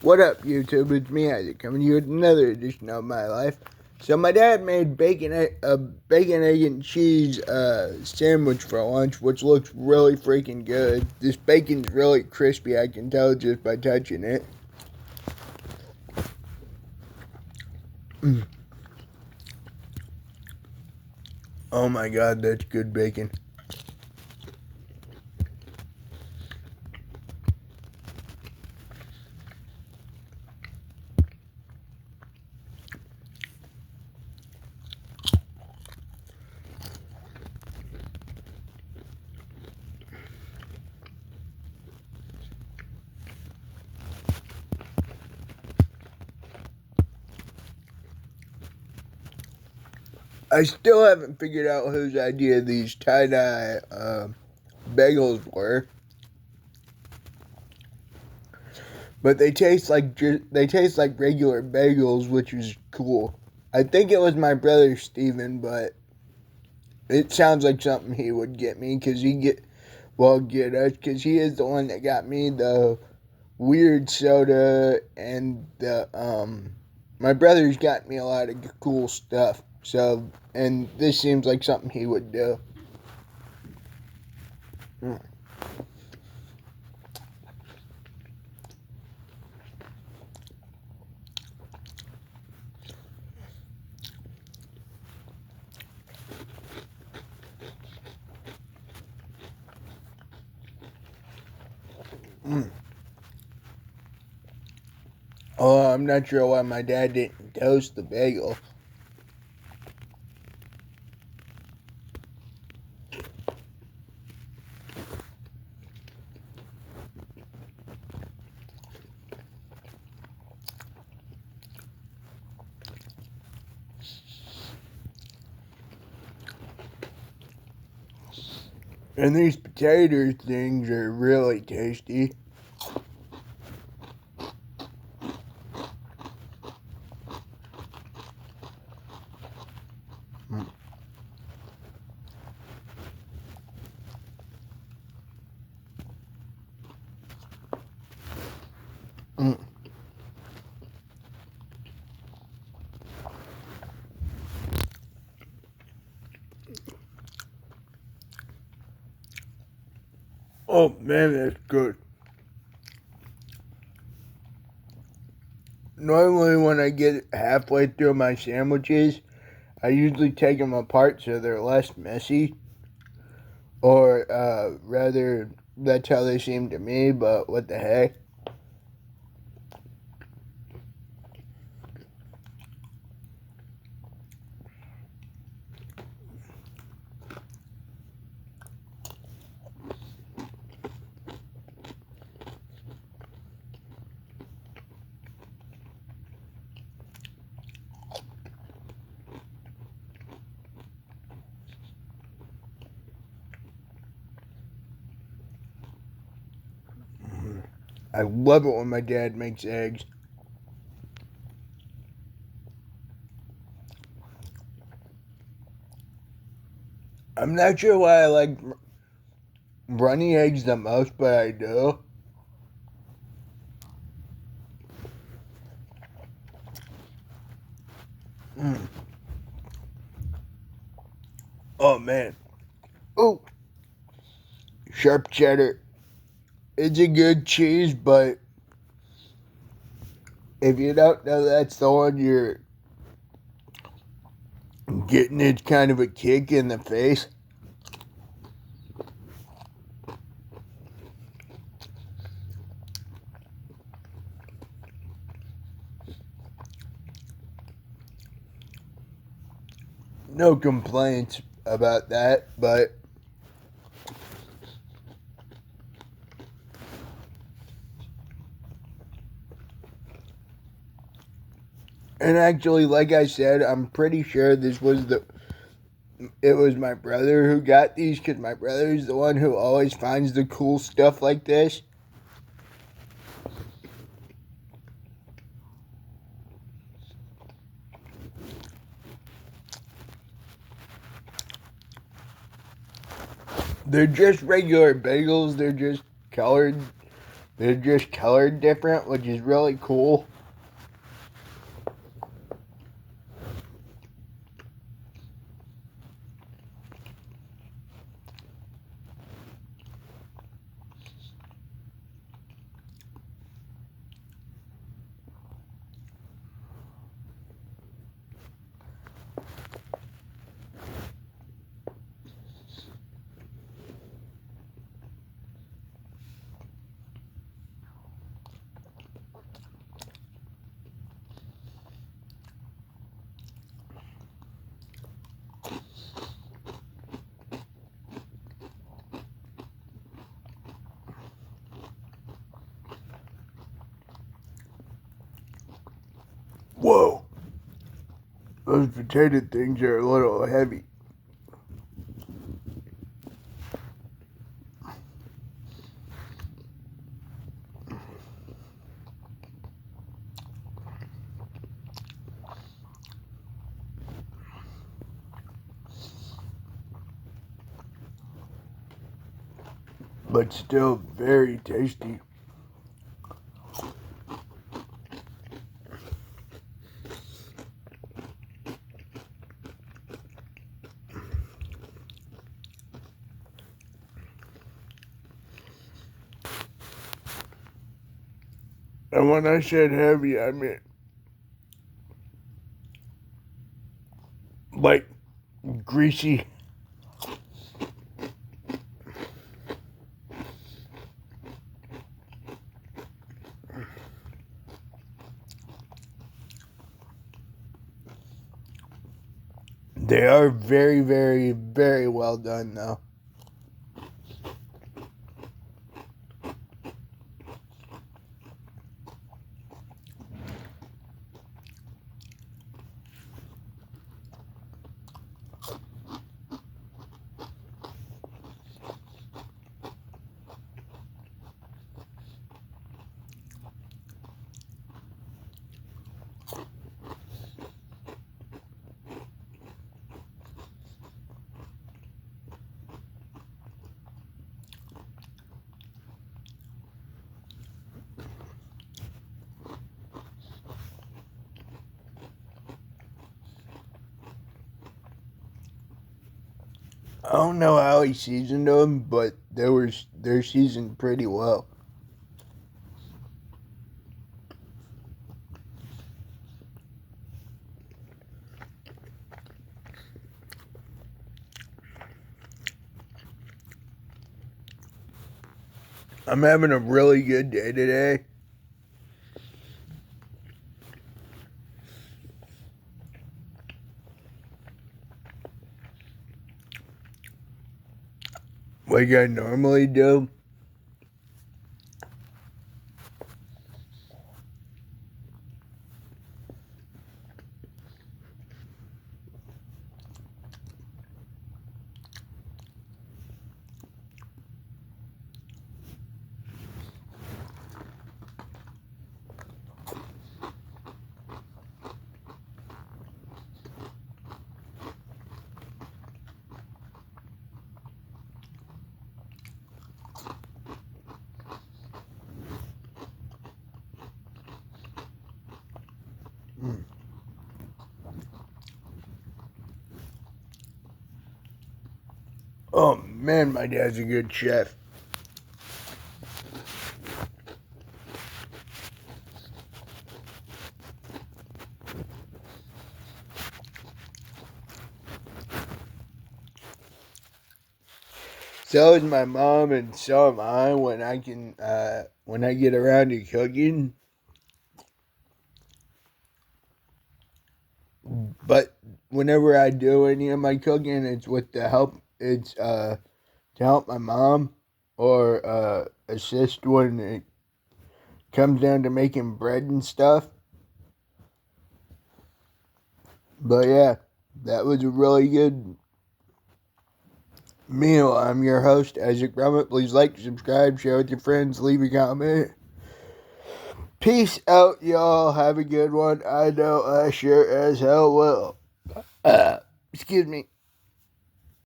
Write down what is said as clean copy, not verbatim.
What up, YouTube? It's me, Isaac, coming to you with another edition of My Life. So my dad made bacon, egg, and cheese sandwich for lunch, which looks really freaking good. This bacon's really crispy. I can tell just by touching it. Oh my God, that's good bacon. I still haven't figured out whose idea these tie-dye bagels were. But they taste like regular bagels, which is cool. I think it was my brother Steven, but it sounds like something he would get me because get us because he is the one that got me the weird soda and the my brother's got me a lot of cool stuff. So, and this seems like something he would do. Oh, I'm not sure why my dad didn't toast the bagel. And these potato things are really tasty. Mm. Oh man, that's good. Normally when I get halfway through my sandwiches, I usually take them apart so they're less messy. Or rather, that's how they seem to me, but what the heck. I love it when my dad makes eggs. I'm not sure why I like runny eggs the most, but I do. Mm. Oh man. Oh, sharp cheddar. It's a good cheese, but if you don't know that's the one you're getting, it's kind of a kick in the face. No complaints about that, but and actually, like I said, I'm pretty sure it was my brother who got these because my brother is the one who always finds the cool stuff like this. They're just regular bagels. They're just colored They're just colored different, which is really cool. Whoa, those potato things are a little heavy. But still very tasty. And when I said heavy, I meant like greasy. They are very, very, very well done, though. I don't know how he seasoned them, but they're seasoned pretty well. I'm having a really good day today. Like I normally do. Oh man, my dad's a good chef. So is my mom, and so am I when I get around to cooking. But whenever I do any of my cooking, it's with the help. It's to help my mom or assist when it comes down to making bread and stuff. But yeah, that was a really good meal. I'm your host, Isaac Brummett. Please like, subscribe, share with your friends, leave a comment. Peace out, y'all. Have a good one. I know I sure as hell will. Excuse me.